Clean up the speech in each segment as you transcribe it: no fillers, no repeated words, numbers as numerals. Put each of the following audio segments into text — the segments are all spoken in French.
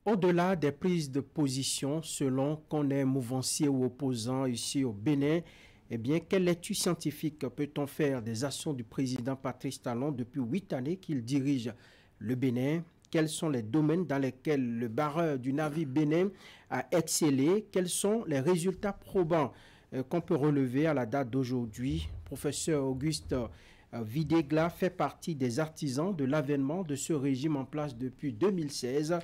Au-delà des prises de position, selon qu'on est mouvancier ou opposant ici au Bénin, eh bien, quelle lecture scientifique peut-on faire des actions du président Patrice Talon depuis 8 années qu'il dirige le Bénin? Quels sont les domaines dans lesquels le barreur du navire Bénin a excellé? Quels sont les résultats probants qu'on peut relever à la date d'aujourd'hui? Professeur Auguste Videgla fait partie des artisans de l'avènement de ce régime en place depuis 2016.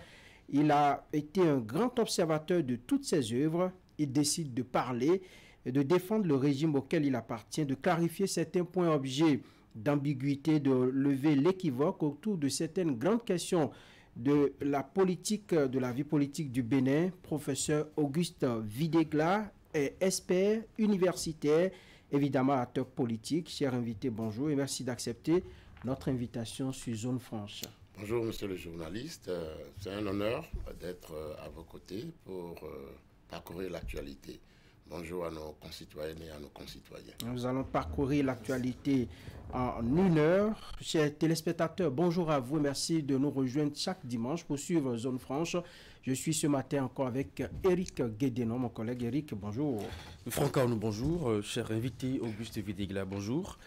Il a été un grand observateur de toutes ses œuvres. Il décide de parler, de défendre le régime auquel il appartient, de clarifier certains points objets d'ambiguïté, de lever l'équivoque autour de certaines grandes questions de la politique, de la vie politique du Bénin. Professeur Auguste Videgla est expert universitaire, évidemment acteur politique. Cher invité, bonjour et merci d'accepter notre invitation sur Zone Franche. Bonjour monsieur le journaliste, c'est un honneur d'être à vos côtés pour parcourir l'actualité. Bonjour à nos concitoyennes et à nos concitoyens. Nous allons parcourir l'actualité en 1 heure. Chers téléspectateurs, bonjour à vous et merci de nous rejoindre chaque dimanche pour suivre Zone Franche. Je suis ce matin encore avec Eric Guédénon, mon collègue. Eric, bonjour. Franck Arnaud, bonjour. Cher invité, Auguste Videgla, bonjour.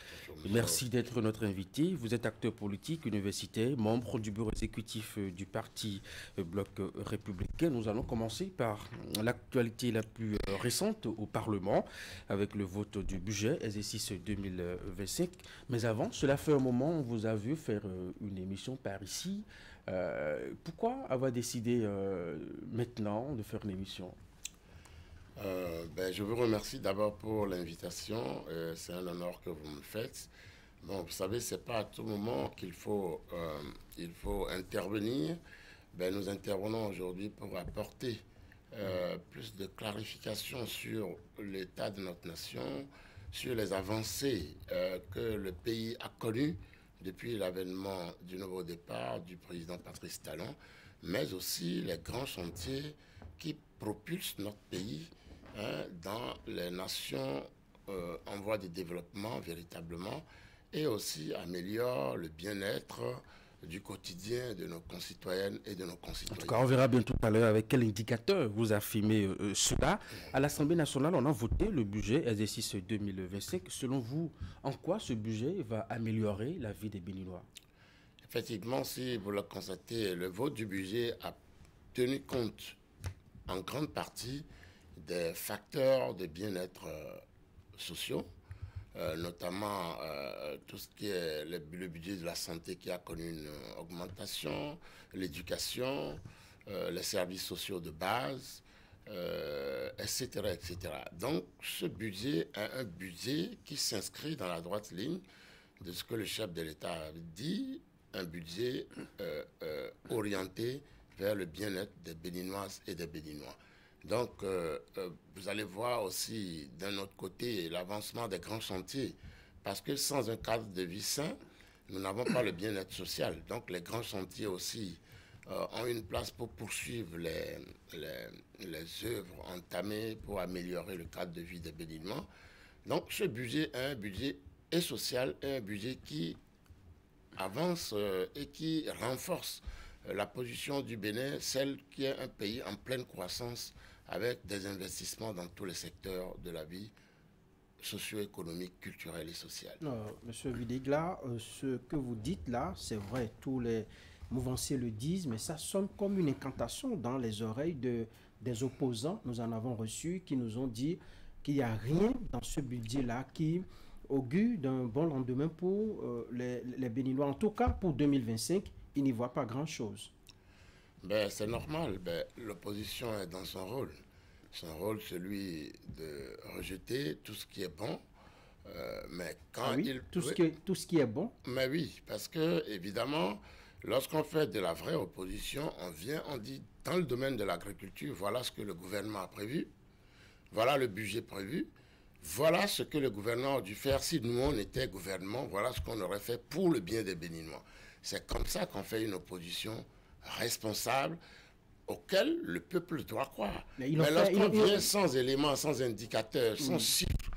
Merci d'être notre invité. Vous êtes acteur politique, universitaire, membre du bureau exécutif du parti Bloc républicain. Nous allons commencer par l'actualité la plus récente au Parlement avec le vote du budget exercice 2025. Mais avant, cela fait un moment, on vous a vu faire une émission par ici. Pourquoi avoir décidé maintenant de faire une émission? Je vous remercie d'abord pour l'invitation. C'est un honneur que vous me faites. Bon, vous savez, c'est pas à tout moment qu'il faut, intervenir. Nous intervenons aujourd'hui pour apporter plus de clarification sur l'état de notre nation, sur les avancées que le pays a connues depuis l'avènement du nouveau départ du président Patrice Talon, mais aussi les grands chantiers qui propulsent notre pays dans les nations en voie de développement véritablement, et aussi améliorent le bien-être du quotidien de nos concitoyennes et de nos concitoyens. En tout cas, on verra bien tout à l'heure avec quel indicateur vous affirmez cela. À l'Assemblée nationale, on a voté le budget exercice 2025. Selon vous, en quoi ce budget va améliorer la vie des Béninois? Effectivement, si vous le constatez, le vote du budget a tenu compte en grande partie des facteurs de bien-être sociaux, notamment tout ce qui est le budget de la santé qui a connu une augmentation, l'éducation, les services sociaux de base, etc., etc. Donc, ce budget est un budget qui s'inscrit dans la droite ligne de ce que le chef de l'État a dit, un budget orienté vers le bien-être des Béninoises et des Béninois. Donc, vous allez voir aussi d'un autre côté l'avancement des grands chantiers, parce que sans un cadre de vie sain, nous n'avons pas le bien-être social. Donc, les grands chantiers aussi ont une place pour poursuivre les œuvres entamées pour améliorer le cadre de vie des Béninois. Donc, ce budget est un budget et social, et un budget qui avance et qui renforce la position du Bénin, celle qui est un pays en pleine croissance avec des investissements dans tous les secteurs de la vie socio-économique, culturelle et sociale. Monsieur Videgla, ce que vous dites là, c'est vrai, tous les mouvanciers le disent, mais ça sonne comme une incantation dans les oreilles des opposants. Nous en avons reçu qui nous ont dit qu'il n'y a rien dans ce budget-là qui augure d'un bon lendemain pour les Béninois. En tout cas, pour 2025, ils n'y voient pas grand-chose. C'est normal. L'opposition est dans son rôle. Son rôle, celui de rejeter tout ce qui est bon. Mais quand tout ce qui est bon. Mais oui, parce que, évidemment, lorsqu'on fait de la vraie opposition, on dit, dans le domaine de l'agriculture, voilà ce que le gouvernement a prévu. Voilà le budget prévu. Voilà ce que le gouvernement a dû faire. Si nous, on était gouvernement, voilà ce qu'on aurait fait pour le bien des Béninois. C'est comme ça qu'on fait une opposition responsable auquel le peuple doit croire. Mais lorsqu'on vient sans éléments, sans indicateurs, sans chiffres,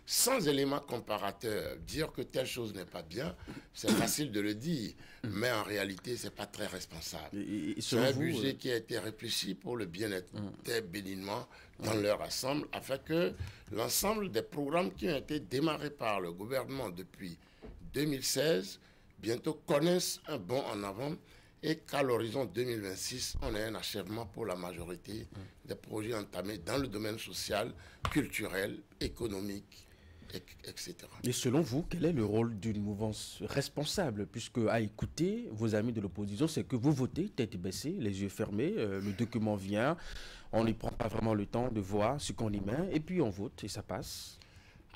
sans élément comparateur, dire que telle chose n'est pas bien, c'est facile de le dire, mais en réalité, ce n'est pas très responsable. C'est un budget qui a été réfléchi pour le bien-être des Béninois dans leur ensemble, afin que l'ensemble des programmes qui ont été démarrés par le gouvernement depuis 2016, bientôt connaissent un bond en avant et qu'à l'horizon 2026, on ait un achèvement pour la majorité des projets entamés dans le domaine social, culturel, économique, etc. Et selon vous, quel est le rôle d'une mouvance responsable? Puisque, à écouter vos amis de l'opposition, c'est que vous votez tête baissée, les yeux fermés, le document vient, on ne prend pas vraiment le temps de voir ce qu'on y met, et puis on vote et ça passe.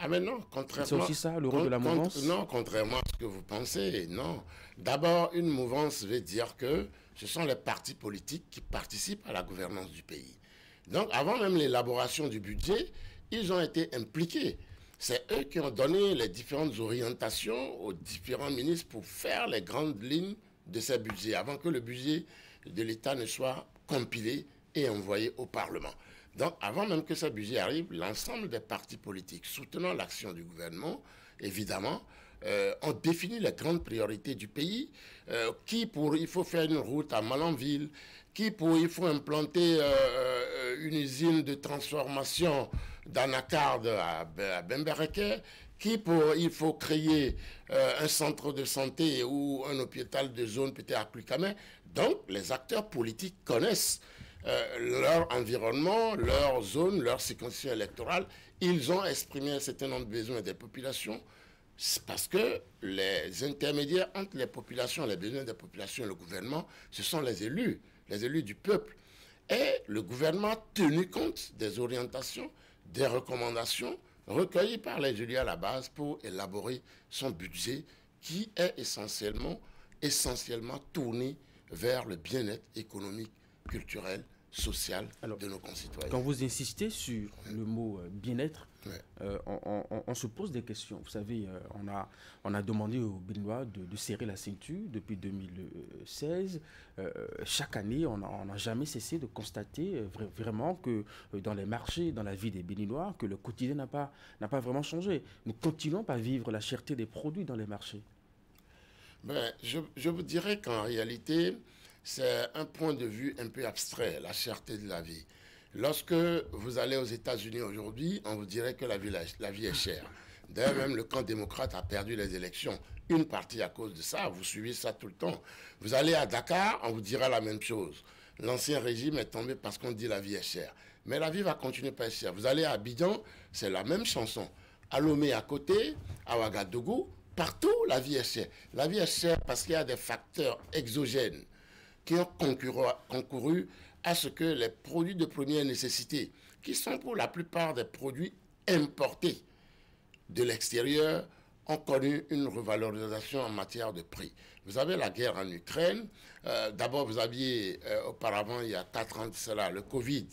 Ah mais non, contrairement... C'est aussi ça, le rôle de la mouvance? Non, contrairement à ce que vous pensez, non. D'abord, une mouvance veut dire que ce sont les partis politiques qui participent à la gouvernance du pays. Donc, avant même l'élaboration du budget, ils ont été impliqués. C'est eux qui ont donné les différentes orientations aux différents ministres pour faire les grandes lignes de ces budgets, avant que le budget de l'État ne soit compilé et envoyé au Parlement. Donc, avant même que ce budget arrive, l'ensemble des partis politiques soutenant l'action du gouvernement, évidemment, ont défini les grandes priorités du pays. Il faut faire une route à Malanville, il faut implanter une usine de transformation d'anacarde à Bembereke, il faut créer un centre de santé ou un hôpital de zone peut-être à Klukamé. Donc, les acteurs politiques connaissent leur environnement, leur zone, leur circonscription électorale. Ils ont exprimé un certain nombre de besoins des populations parce que les intermédiaires entre les populations, les besoins des populations et le gouvernement, ce sont les élus du peuple. Et le gouvernement a tenu compte des orientations, des recommandations recueillies par les élus à la base pour élaborer son budget qui est essentiellement tourné vers le bien-être économique, culturel, social de nos concitoyens. Quand vous insistez sur le mot bien-être, ouais. On se pose des questions. Vous savez, on a demandé aux Béninois de serrer la ceinture depuis 2016. Chaque année, on n'a jamais cessé de constater vraiment que dans les marchés, dans la vie des Béninois, que le quotidien n'a pas vraiment changé. Nous continuons à vivre la cherté des produits dans les marchés. Ben, je vous dirais qu'en réalité, c'est un point de vue un peu abstrait, la cherté de la vie. Lorsque vous allez aux États-Unis aujourd'hui, on vous dirait que la vie est chère. D'ailleurs, même le camp démocrate a perdu les élections. Une partie à cause de ça, vous suivez ça tout le temps. Vous allez à Dakar, on vous dira la même chose. L'ancien régime est tombé parce qu'on dit la vie est chère. Mais la vie va continuer pas être chère. Vous allez à Abidjan, c'est la même chanson. À Lomé à côté, à Ouagadougou, partout la vie est chère. La vie est chère parce qu'il y a des facteurs exogènes qui ont concouru à ce que les produits de première nécessité, qui sont pour la plupart des produits importés de l'extérieur, ont connu une revalorisation en matière de prix. Vous avez la guerre en Ukraine. D'abord, vous aviez auparavant, il y a 4 ans de cela, le Covid,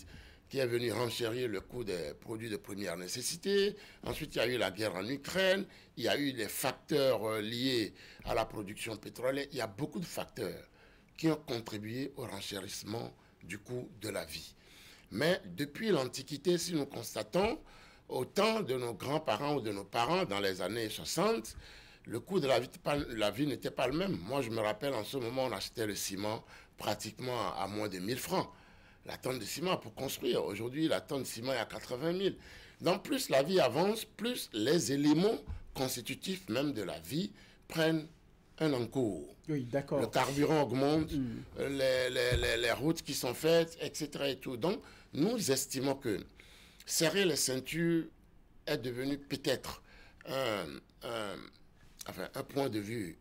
qui est venu renchérir le coût des produits de première nécessité. Ensuite, il y a eu la guerre en Ukraine. Il y a eu des facteurs liés à la production pétrolière. Il y a beaucoup de facteurs qui ont contribué au renchérissement du coût de la vie. Mais depuis l'Antiquité, si nous constatons, au temps de nos grands-parents ou de nos parents, dans les années 60, le coût de la vie n'était pas le même. Moi, je me rappelle, en ce moment, on achetait le ciment pratiquement à moins de 1000 francs. La tonne de ciment pour construire. Aujourd'hui, la tonne de ciment est à 80 000. Donc, plus la vie avance, plus les éléments constitutifs même de la vie prennent un encours. Oui, d'accord. Le carburant augmente, les routes qui sont faites, etc. et tout. Donc, nous estimons que serrer les ceintures est devenu peut-être un point de vue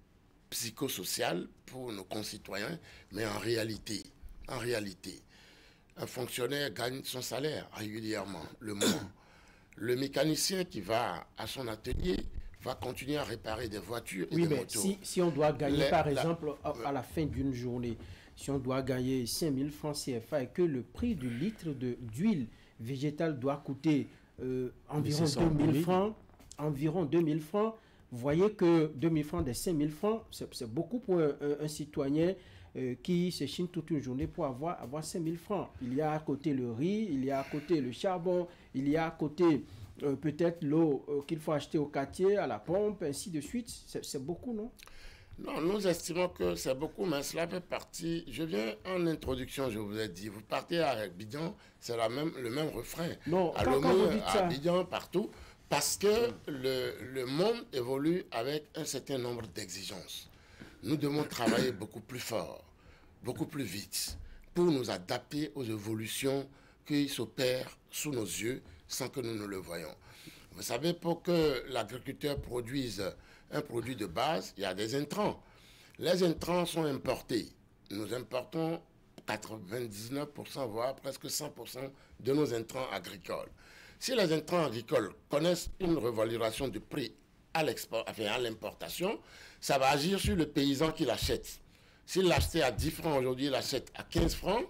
psychosocial pour nos concitoyens, mais en réalité, un fonctionnaire gagne son salaire régulièrement, le mois. Le mécanicien qui va à son atelier va continuer à réparer des voitures et des motos. Si on doit gagner, par exemple, à la fin d'une journée, si on doit gagner 5 000 francs CFA et que le prix du litre d'huile végétale doit coûter environ 2 000 francs, vous voyez que 2 000 francs des 5 000 francs, c'est beaucoup pour un citoyen qui se chine toute une journée pour avoir 5 000 francs. Il y a à côté le riz, il y a à côté le charbon, il y a à côté peut-être l'eau qu'il faut acheter au quartier, à la pompe, ainsi de suite. C'est beaucoup, non? Non, nous estimons que c'est beaucoup, mais cela fait partie. Je viens en introduction, je vous ai dit, vous partez à Abidjan, c'est le même refrain. Non, à quand vous dites à ça. Abidjan, partout, parce que le monde évolue avec un certain nombre d'exigences. Nous devons travailler beaucoup plus fort, beaucoup plus vite, pour nous adapter aux évolutions qui s'opèrent sous nos yeux sans que nous ne le voyions. Vous savez, pour que l'agriculteur produise un produit de base, il y a des intrants. Les intrants sont importés. Nous importons 99%, voire presque 100% de nos intrants agricoles. Si les intrants agricoles connaissent une revalorisation du prix à l'importation, ça va agir sur le paysan qui l'achète. S'il l'achetait à 10 francs aujourd'hui, il l'achète à 15 francs.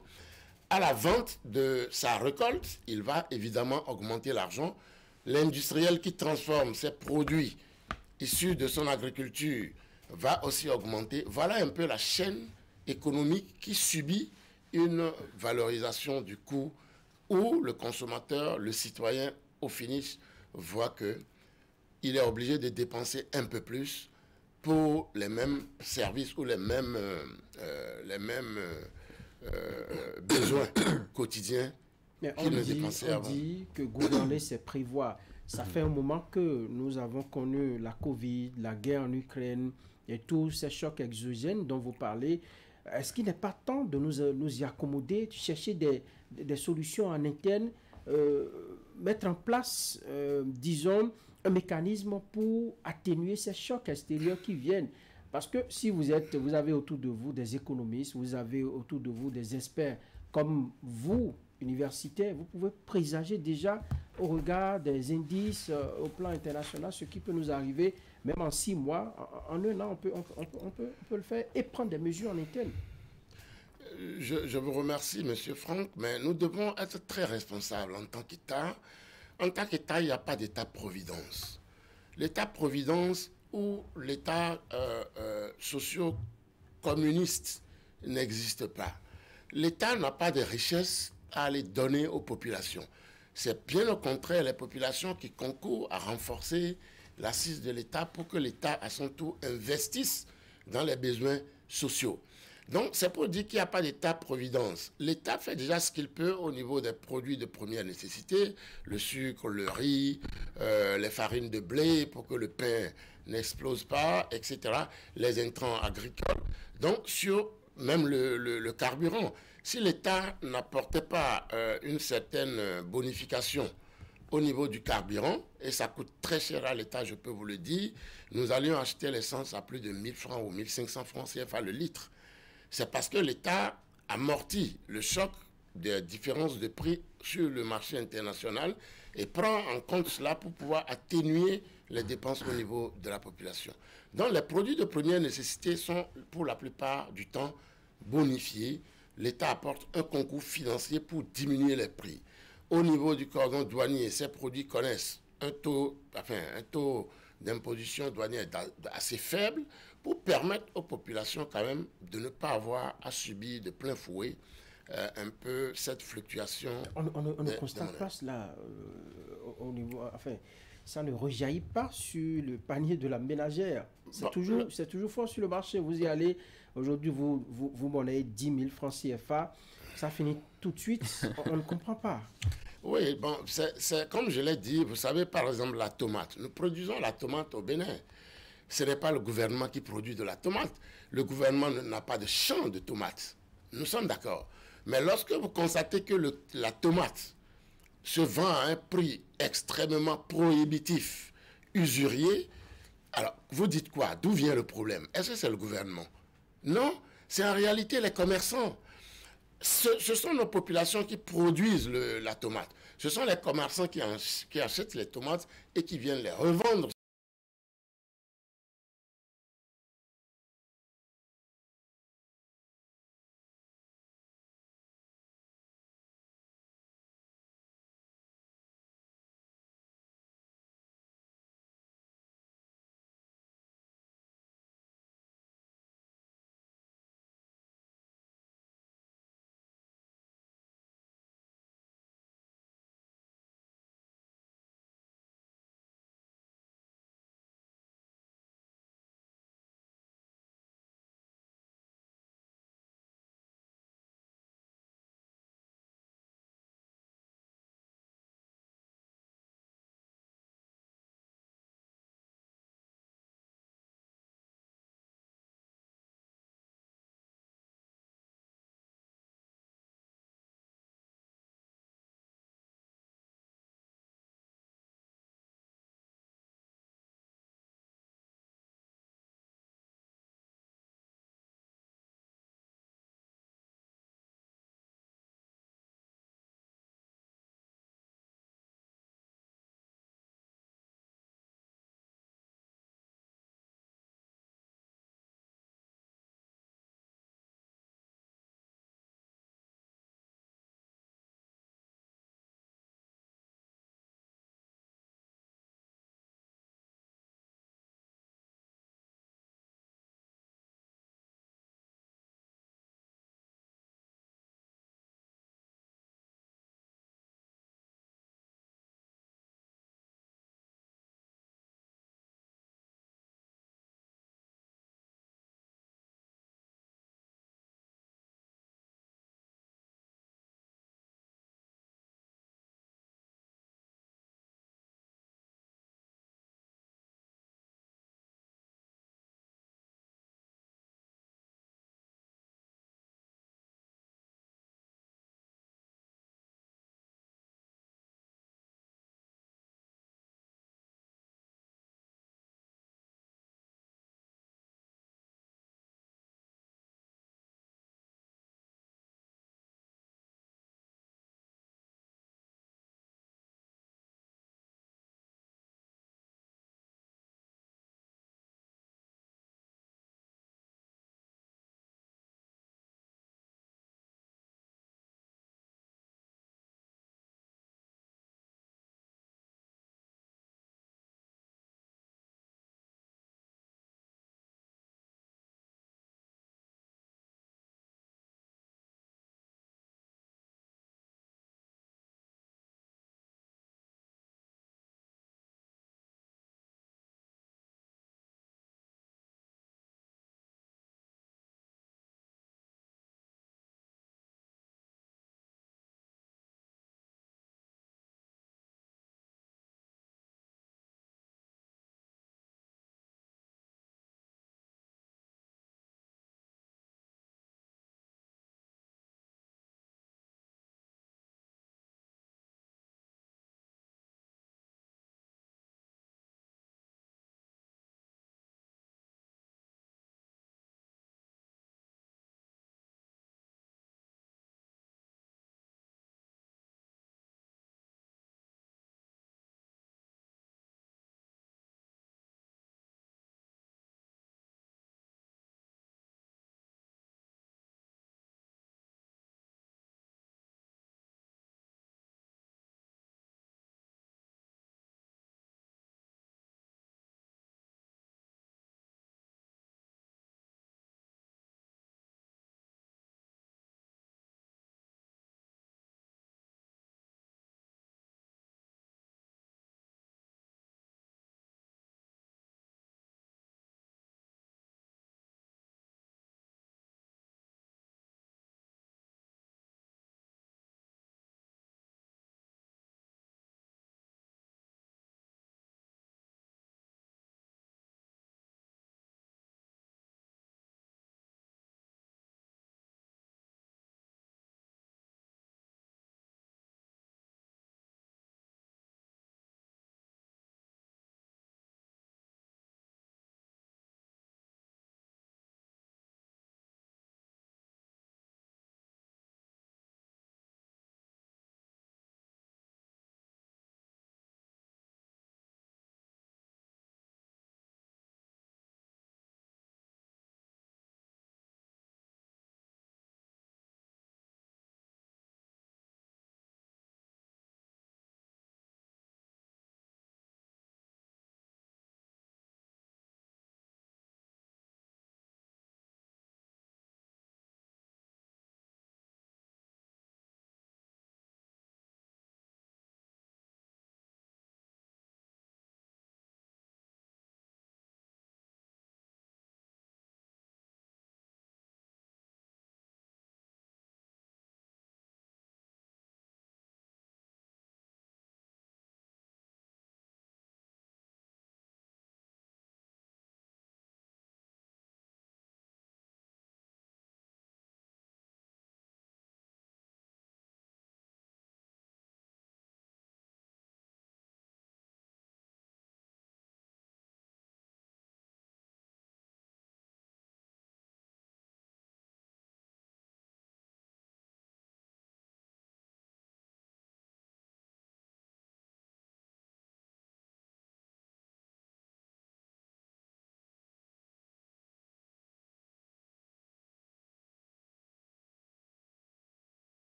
À la vente de sa récolte, il va évidemment augmenter l'argent. L'industriel qui transforme ses produits issus de son agriculture va aussi augmenter. Voilà un peu la chaîne économique qui subit une valorisation du coût où le consommateur, le citoyen, au finish, voit qu'il est obligé de dépenser un peu plus pour les mêmes services ou les mêmes besoins quotidiens qu'il ne dépensait avant. On dit que gouverner, c'est prévoir. Ça fait un moment que nous avons connu la Covid, la guerre en Ukraine et tous ces chocs exogènes dont vous parlez. Est-ce qu'il n'est pas temps de nous y accommoder, de chercher des solutions en interne, mettre en place, disons, un mécanisme pour atténuer ces chocs extérieurs qui viennent? Parce que si vous avez autour de vous des économistes, vous avez autour de vous des experts comme vous, universitaires, vous pouvez présager déjà au regard des indices au plan international ce qui peut nous arriver, même en 6 mois, en 1 an, on peut le faire et prendre des mesures en interne. Je vous remercie, M. Franck, mais nous devons être très responsables en tant qu'État. En tant qu'État, il n'y a pas d'État-providence. L'État-providence ou l'État socio-communiste n'existe pas. L'État n'a pas de richesses à les donner aux populations. C'est bien au contraire les populations qui concourent à renforcer l'assise de l'État pour que l'État, à son tour, investisse dans les besoins sociaux. Donc, c'est pour dire qu'il n'y a pas d'État-providence. L'État fait déjà ce qu'il peut au niveau des produits de première nécessité, le sucre, le riz, les farines de blé pour que le pain n'explose pas, etc., les intrants agricoles. Donc, sur même le carburant, si l'État n'apportait pas une certaine bonification au niveau du carburant, et ça coûte très cher à l'État, je peux vous le dire, nous allions acheter l'essence à plus de 1000 francs ou 1500 francs CFA le litre. C'est parce que l'État amortit le choc des différences de prix sur le marché international et prend en compte cela pour pouvoir atténuer les dépenses au niveau de la population. Donc les produits de première nécessité sont pour la plupart du temps bonifiés. L'État apporte un concours financier pour diminuer les prix. Au niveau du cordon douanier, ces produits connaissent un taux d'imposition douanière assez faible pour permettre aux populations quand même de ne pas avoir à subir de plein fouet un peu cette fluctuation. On ne constate pas cela au niveau... Enfin, ça ne rejaillit pas sur le panier de la ménagère. C'est toujours fort sur le marché. Vous y allez, aujourd'hui, vous monnayez 10 000 francs CFA. Ça finit tout de suite. On ne comprend pas. Oui, bon, c'est comme je l'ai dit, vous savez, par exemple, la tomate. Nous produisons la tomate au Bénin. Ce n'est pas le gouvernement qui produit de la tomate. Le gouvernement n'a pas de champ de tomates. Nous sommes d'accord. Mais lorsque vous constatez que la tomate se vend à un prix extrêmement prohibitif, usurier, alors vous dites quoi? D'où vient le problème? Est-ce que c'est le gouvernement? Non, c'est en réalité les commerçants. Ce sont nos populations qui produisent la tomate. Ce sont les commerçants qui achètent les tomates et qui viennent les revendre